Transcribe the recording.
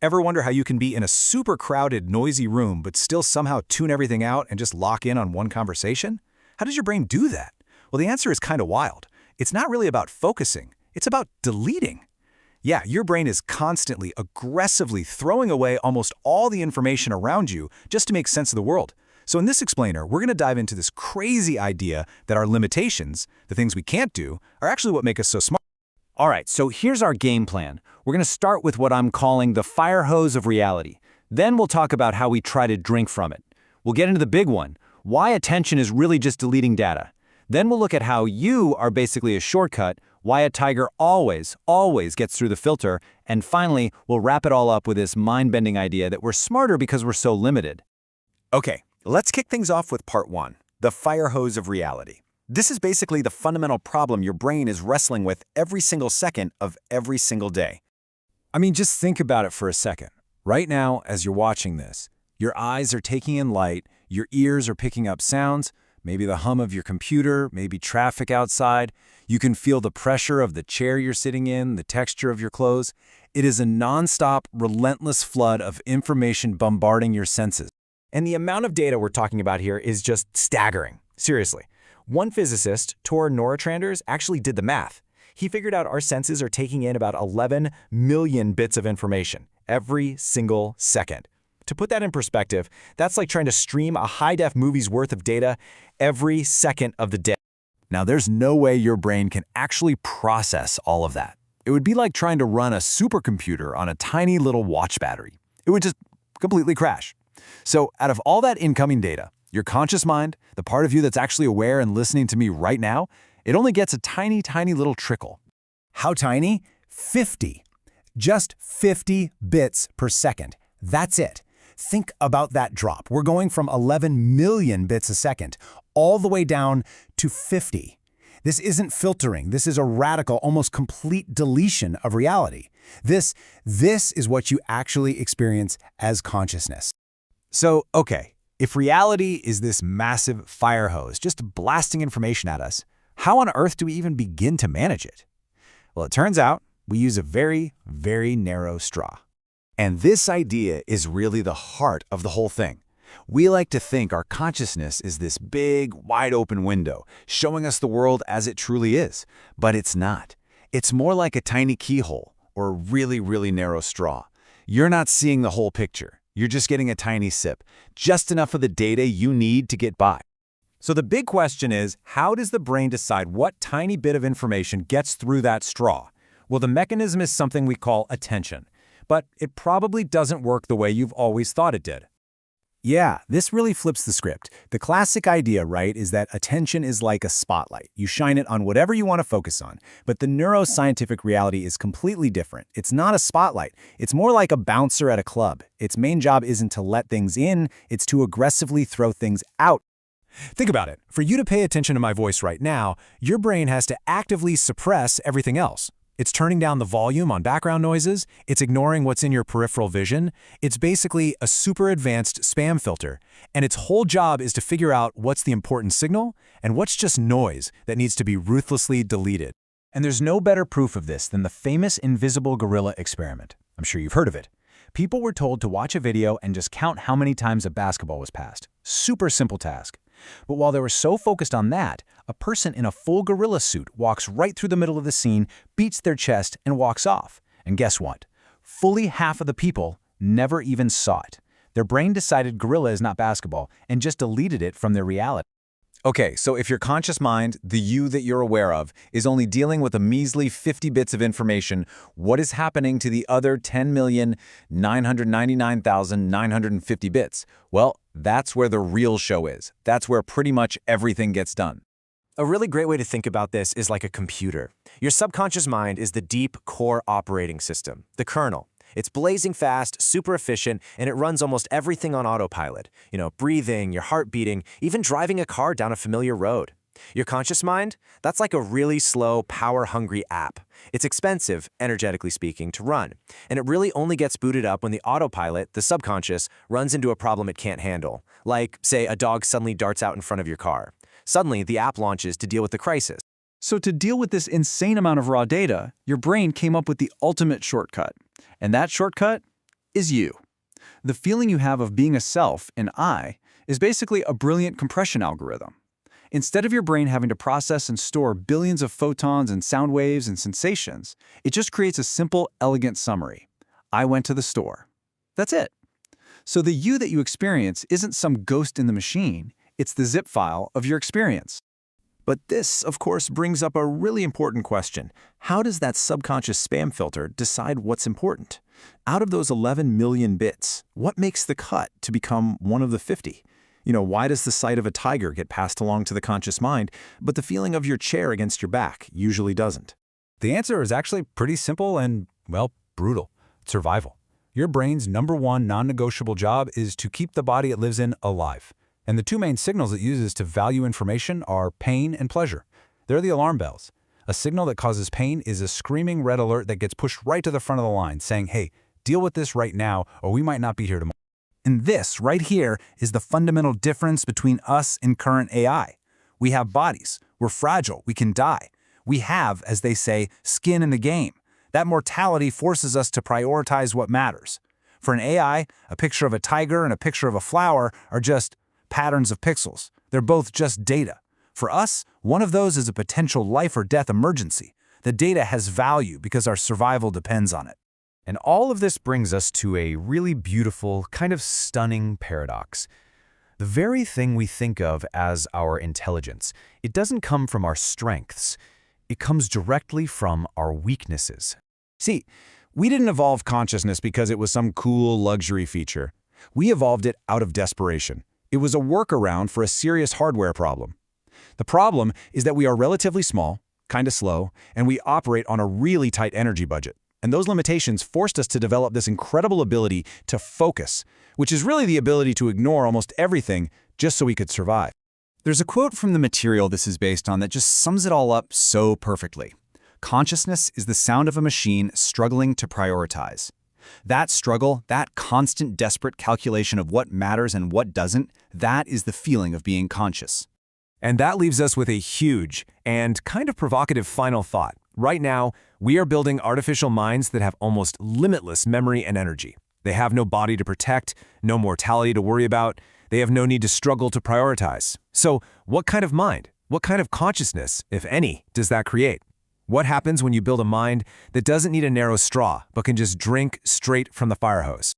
Ever wonder how you can be in a super crowded, noisy room but still somehow tune everything out and just lock in on one conversation? How does your brain do that? Well, the answer is kind of wild. It's not really about focusing, it's about deleting. Yeah, your brain is constantly, aggressively throwing away almost all the information around you just to make sense of the world. So in this explainer, we're going to dive into this crazy idea that our limitations, the things we can't do, are actually what make us so smart. All right, so here's our game plan. We're going to start with what I'm calling the fire hose of reality. Then we'll talk about how we try to drink from it. We'll get into the big one, why attention is really just deleting data. Then we'll look at how you are basically a shortcut, why a tiger always gets through the filter, and finally, we'll wrap it all up with this mind-bending idea that we're smarter because we're so limited. Okay, let's kick things off with part one, the fire hose of reality. This is basically the fundamental problem your brain is wrestling with every single second of every single day. I mean, just think about it for a second. Right now, as you're watching this, your eyes are taking in light, your ears are picking up sounds, maybe the hum of your computer, maybe traffic outside. You can feel the pressure of the chair you're sitting in, the texture of your clothes. It is a nonstop, relentless flood of information bombarding your senses. And the amount of data we're talking about here is just staggering. Seriously. One physicist, Tor Noratranders, actually did the math. He figured out our senses are taking in about 11 million bits of information every single second. To put that in perspective, that's like trying to stream a high-def movie's worth of data every second of the day. Now, there's no way your brain can actually process all of that. It would be like trying to run a supercomputer on a tiny little watch battery. It would just completely crash. So, out of all that incoming data, your conscious mind, the part of you that's actually aware and listening to me right now, it only gets a tiny, tiny little trickle. How tiny? 50. Just 50 bits per second. That's it. Think about that drop. We're going from 11 million bits a second all the way down to 50. This isn't filtering. This is a radical, almost complete deletion of reality. This is what you actually experience as consciousness. So, okay. If reality is this massive fire hose just blasting information at us, how on earth do we even begin to manage it? Well, it turns out we use a very, very narrow straw. And this idea is really the heart of the whole thing. We like to think our consciousness is this big, wide-open window, showing us the world as it truly is. But it's not. It's more like a tiny keyhole or a really, really narrow straw. You're not seeing the whole picture. You're just getting a tiny sip, just enough of the data you need to get by. So the big question is, how does the brain decide what tiny bit of information gets through that straw? Well, the mechanism is something we call attention, but it probably doesn't work the way you've always thought it did. Yeah, this really flips the script. The classic idea, right, is that attention is like a spotlight. You shine it on whatever you want to focus on. But the neuroscientific reality is completely different. It's not a spotlight. It's more like a bouncer at a club. Its main job isn't to let things in, it's to aggressively throw things out. Think about it. For you to pay attention to my voice right now, your brain has to actively suppress everything else. It's turning down the volume on background noises, it's ignoring what's in your peripheral vision, it's basically a super advanced spam filter, and its whole job is to figure out what's the important signal and what's just noise that needs to be ruthlessly deleted. And there's no better proof of this than the famous invisible gorilla experiment. I'm sure you've heard of it. People were told to watch a video and just count how many times a basketball was passed. Super simple task. But while they were so focused on that, a person in a full gorilla suit walks right through the middle of the scene, beats their chest, and walks off. And guess what? Fully half of the people never even saw it. Their brain decided gorilla is not basketball and just deleted it from their reality. Okay, so if your conscious mind, the you that you're aware of, is only dealing with a measly 50 bits of information, what is happening to the other 10,999,950 bits? Well, that's where the real show is. That's where pretty much everything gets done. A really great way to think about this is like a computer. Your subconscious mind is the deep core operating system, the kernel. It's blazing fast, super efficient, and it runs almost everything on autopilot. You know, breathing, your heart beating, even driving a car down a familiar road. Your conscious mind? That's like a really slow, power-hungry app. It's expensive, energetically speaking, to run. And it really only gets booted up when the autopilot, the subconscious, runs into a problem it can't handle. Like, say, a dog suddenly darts out in front of your car. Suddenly, the app launches to deal with the crisis. So to deal with this insane amount of raw data, your brain came up with the ultimate shortcut. And that shortcut is you. The feeling you have of being a self, an I, is basically a brilliant compression algorithm. Instead of your brain having to process and store billions of photons and sound waves and sensations, it just creates a simple, elegant summary. I went to the store. That's it. So the you that you experience isn't some ghost in the machine, it's the zip file of your experience. But this, of course, brings up a really important question. How does that subconscious spam filter decide what's important? Out of those 11 million bits, what makes the cut to become one of the 50? Why does the sight of a tiger get passed along to the conscious mind, but the feeling of your chair against your back usually doesn't? The answer is actually pretty simple and, well, brutal. Survival. Your brain's #1 non-negotiable job is to keep the body it lives in alive. And the two main signals it uses to value information are pain and pleasure. They're the alarm bells. A signal that causes pain is a screaming red alert that gets pushed right to the front of the line, saying, hey, deal with this right now, or we might not be here tomorrow. And this, right here, is the fundamental difference between us and current AI. We have bodies. We're fragile. We can die. We have, as they say, skin in the game. That mortality forces us to prioritize what matters. For an AI, a picture of a tiger and a picture of a flower are just patterns of pixels. They're both just data. For us, one of those is a potential life or death emergency. The data has value because our survival depends on it. And all of this brings us to a really beautiful, kind of stunning paradox. The very thing we think of as our intelligence, it doesn't come from our strengths. It comes directly from our weaknesses. See, we didn't evolve consciousness because it was some cool luxury feature. We evolved it out of desperation. It was a workaround for a serious hardware problem. The problem is that we are relatively small, kind of slow, and we operate on a really tight energy budget. And those limitations forced us to develop this incredible ability to focus, which is really the ability to ignore almost everything just so we could survive. There's a quote from the material this is based on that just sums it all up so perfectly. Consciousness is the sound of a machine struggling to prioritize. That struggle, that constant desperate calculation of what matters and what doesn't, that is the feeling of being conscious. And that leaves us with a huge and kind of provocative final thought. Right now, we are building artificial minds that have almost limitless memory and energy. They have no body to protect, no mortality to worry about. They have no need to struggle to prioritize. So, what kind of mind, what kind of consciousness, if any, does that create? What happens when you build a mind that doesn't need a narrow straw, but can just drink straight from the fire hose?